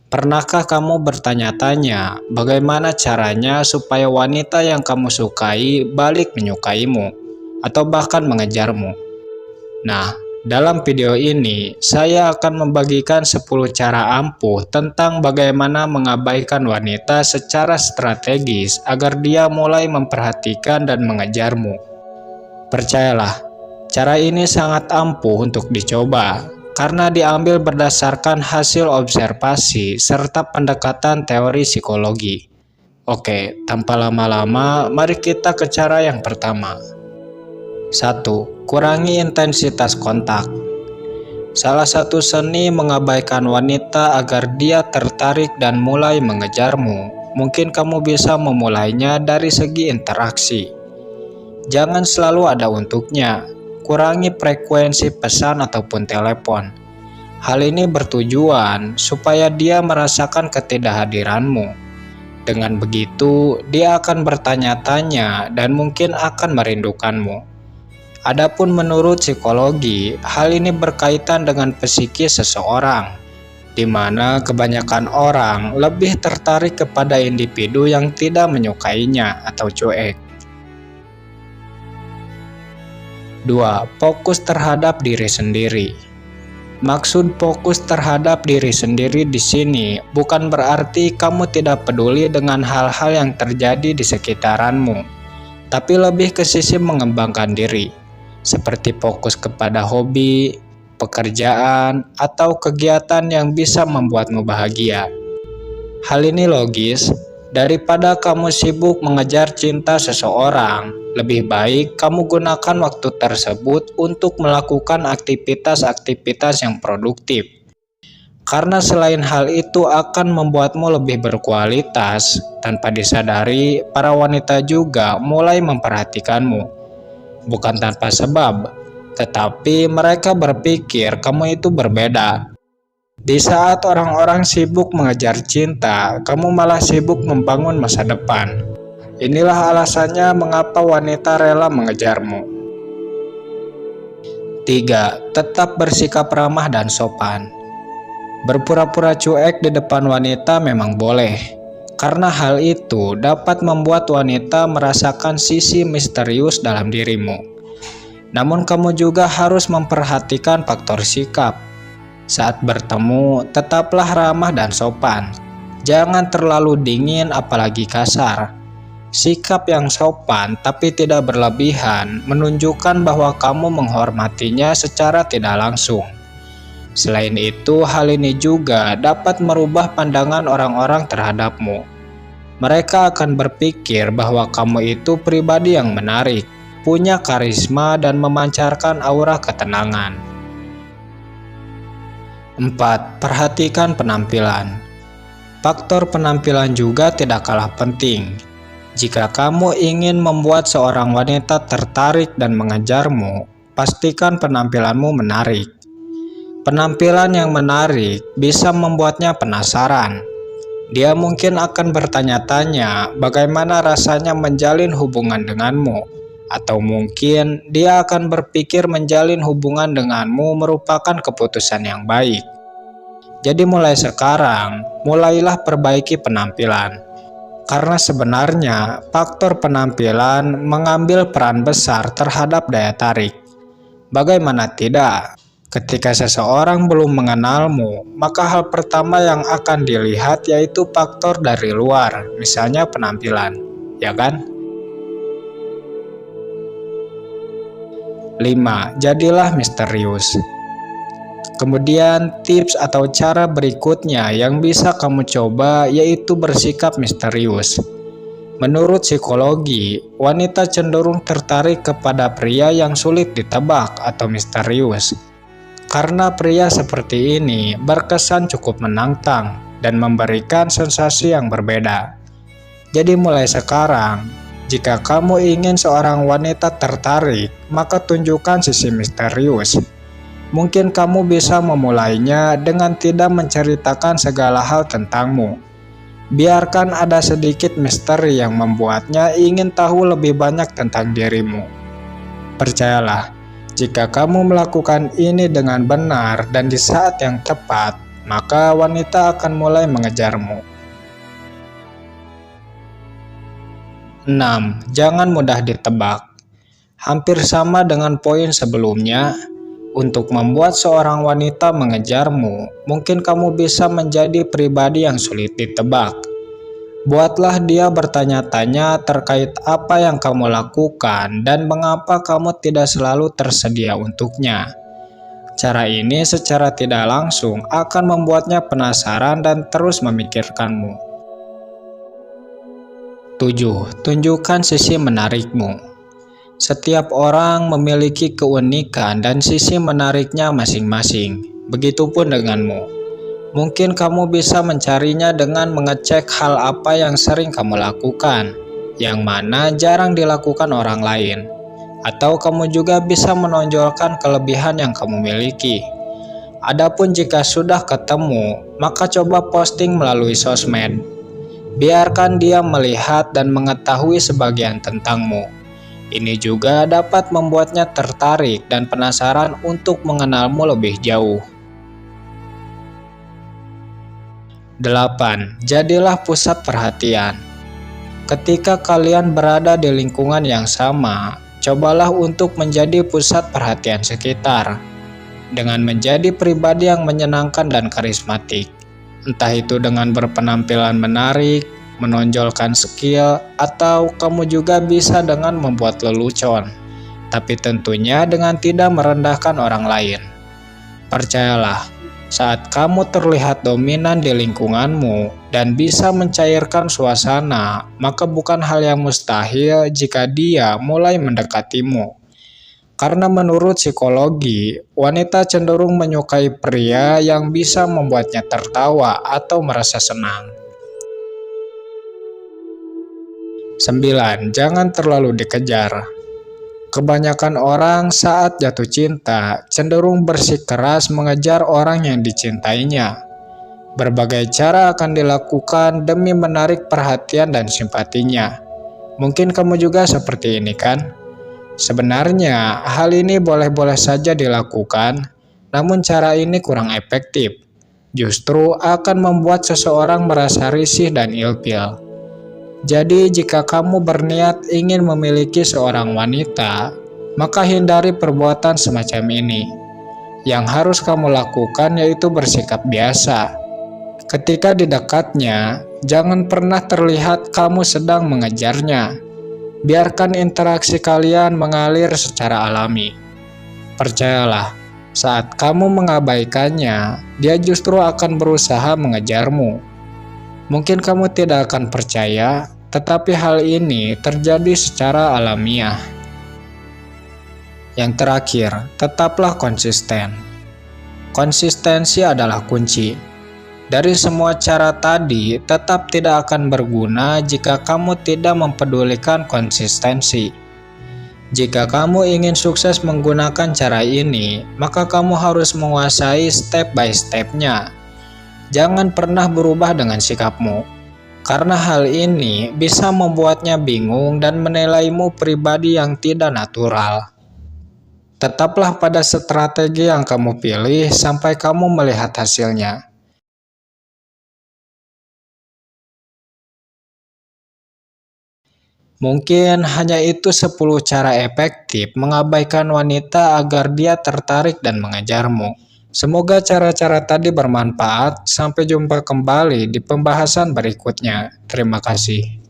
Pernahkah kamu bertanya-tanya bagaimana caranya supaya wanita yang kamu sukai balik menyukaimu atau bahkan mengejarmu? Nah, dalam video ini saya akan membagikan 10 cara ampuh tentang bagaimana mengabaikan wanita secara strategis agar dia mulai memperhatikan dan mengejarmu. Percayalah, cara ini sangat ampuh untuk dicoba karena diambil berdasarkan hasil observasi serta pendekatan teori psikologi. Oke, tanpa lama-lama, mari kita ke cara yang pertama. 1. Kurangi intensitas kontak. Salah satu seni mengabaikan wanita agar dia tertarik dan mulai mengejarmu. Mungkin kamu bisa memulainya dari segi interaksi. Jangan selalu ada untuknya. Kurangi frekuensi pesan ataupun telepon. Hal ini bertujuan supaya dia merasakan ketidakhadiranmu. Dengan begitu, dia akan bertanya-tanya dan mungkin akan merindukanmu. Adapun menurut psikologi, hal ini berkaitan dengan psikis seseorang, di mana kebanyakan orang lebih tertarik kepada individu yang tidak menyukainya atau cuek. 2. Fokus terhadap diri sendiri. Maksud fokus terhadap diri sendiri di sini bukan berarti kamu tidak peduli dengan hal-hal yang terjadi di sekitaranmu, tapi lebih ke sisi mengembangkan diri, seperti fokus kepada hobi, pekerjaan, atau kegiatan yang bisa membuatmu bahagia. Hal ini logis. Daripada kamu sibuk mengejar cinta seseorang, lebih baik kamu gunakan waktu tersebut untuk melakukan aktivitas-aktivitas yang produktif. Karena selain hal itu akan membuatmu lebih berkualitas, tanpa disadari para wanita juga mulai memperhatikanmu. Bukan tanpa sebab, tetapi mereka berpikir kamu itu berbeda. Di saat orang-orang sibuk mengejar cinta, kamu malah sibuk membangun masa depan. Inilah alasannya mengapa wanita rela mengejarmu. 3. Tetap bersikap ramah dan sopan. Berpura-pura cuek di depan wanita memang boleh, karena hal itu dapat membuat wanita merasakan sisi misterius dalam dirimu. Namun kamu juga harus memperhatikan faktor sikap. Saat bertemu, tetaplah ramah dan sopan. Jangan terlalu dingin apalagi kasar. Sikap yang sopan tapi tidak berlebihan menunjukkan bahwa kamu menghormatinya secara tidak langsung. Selain itu, hal ini juga dapat merubah pandangan orang-orang terhadapmu. Mereka akan berpikir bahwa kamu itu pribadi yang menarik, punya karisma dan memancarkan aura ketenangan. 4. Perhatikan penampilan. Faktor penampilan juga tidak kalah penting. Jika kamu ingin membuat seorang wanita tertarik dan mengejarmu, pastikan penampilanmu menarik. Penampilan yang menarik bisa membuatnya penasaran. Dia mungkin akan bertanya-tanya bagaimana rasanya menjalin hubungan denganmu. Atau mungkin dia akan berpikir menjalin hubungan denganmu merupakan keputusan yang baik. Jadi mulai sekarang, mulailah perbaiki penampilan. Karena sebenarnya faktor penampilan mengambil peran besar terhadap daya tarik. Bagaimana tidak? Ketika seseorang belum mengenalmu, maka hal pertama yang akan dilihat yaitu faktor dari luar, misalnya penampilan, ya kan? 5. Jadilah misterius. Kemudian tips atau cara berikutnya yang bisa kamu coba yaitu bersikap misterius. Menurut psikologi, wanita cenderung tertarik kepada pria yang sulit ditebak atau misterius. Karena pria seperti ini berkesan cukup menantang dan memberikan sensasi yang berbeda. Jadi mulai sekarang, jika kamu ingin seorang wanita tertarik, maka tunjukkan sisi misterius. Mungkin kamu bisa memulainya dengan tidak menceritakan segala hal tentangmu. Biarkan ada sedikit misteri yang membuatnya ingin tahu lebih banyak tentang dirimu. Percayalah, jika kamu melakukan ini dengan benar dan di saat yang tepat, maka wanita akan mulai mengejarmu. 6. Jangan mudah ditebak. Hampir sama dengan poin sebelumnya, untuk membuat seorang wanita mengejarmu, mungkin kamu bisa menjadi pribadi yang sulit ditebak. Buatlah dia bertanya-tanya terkait apa yang kamu lakukan dan mengapa kamu tidak selalu tersedia untuknya. Cara ini secara tidak langsung akan membuatnya penasaran dan terus memikirkanmu. 7. Tunjukkan sisi menarikmu. Setiap orang memiliki keunikan dan sisi menariknya masing-masing. Begitupun denganmu. Mungkin kamu bisa mencarinya dengan mengecek hal apa yang sering kamu lakukan, yang mana jarang dilakukan orang lain. Atau kamu juga bisa menonjolkan kelebihan yang kamu miliki. Adapun jika sudah ketemu, maka coba posting melalui sosmed. Biarkan dia melihat dan mengetahui sebagian tentangmu. Ini juga dapat membuatnya tertarik dan penasaran untuk mengenalmu lebih jauh. 8. Jadilah pusat perhatian. Ketika kalian berada di lingkungan yang sama, cobalah untuk menjadi pusat perhatian sekitar. Dengan menjadi pribadi yang menyenangkan dan karismatik. Entah itu dengan berpenampilan menarik, menonjolkan skill, atau kamu juga bisa dengan membuat lelucon. Tapi tentunya dengan tidak merendahkan orang lain. Percayalah, saat kamu terlihat dominan di lingkunganmu dan bisa mencairkan suasana, maka bukan hal yang mustahil jika dia mulai mendekatimu. Karena menurut psikologi, wanita cenderung menyukai pria yang bisa membuatnya tertawa atau merasa senang. 9. Jangan terlalu dikejar. Kebanyakan orang saat jatuh cinta cenderung bersikeras mengejar orang yang dicintainya. Berbagai cara akan dilakukan demi menarik perhatian dan simpatinya. Mungkin kamu juga seperti ini kan? Sebenarnya, hal ini boleh-boleh saja dilakukan, namun cara ini kurang efektif. Justru akan membuat seseorang merasa risih dan ilfil. Jadi, jika kamu berniat ingin memiliki seorang wanita, maka hindari perbuatan semacam ini. Yang harus kamu lakukan yaitu bersikap biasa. Ketika di dekatnya, jangan pernah terlihat kamu sedang mengejarnya. Biarkan interaksi kalian mengalir secara alami. Percayalah, saat kamu mengabaikannya, dia justru akan berusaha mengejarmu. Mungkin kamu tidak akan percaya, tetapi hal ini terjadi secara alamiah. Yang terakhir, tetaplah konsisten. Konsistensi adalah kunci. Dari semua cara tadi, tetap tidak akan berguna jika kamu tidak mempedulikan konsistensi. Jika kamu ingin sukses menggunakan cara ini, maka kamu harus menguasai step by step-nya. Jangan pernah berubah dengan sikapmu, karena hal ini bisa membuatnya bingung dan menilaimu pribadi yang tidak natural. Tetaplah pada strategi yang kamu pilih sampai kamu melihat hasilnya. Mungkin hanya itu 10 cara efektif mengabaikan wanita agar dia tertarik dan mengejarmu. Semoga cara-cara tadi bermanfaat. Sampai jumpa kembali di pembahasan berikutnya. Terima kasih.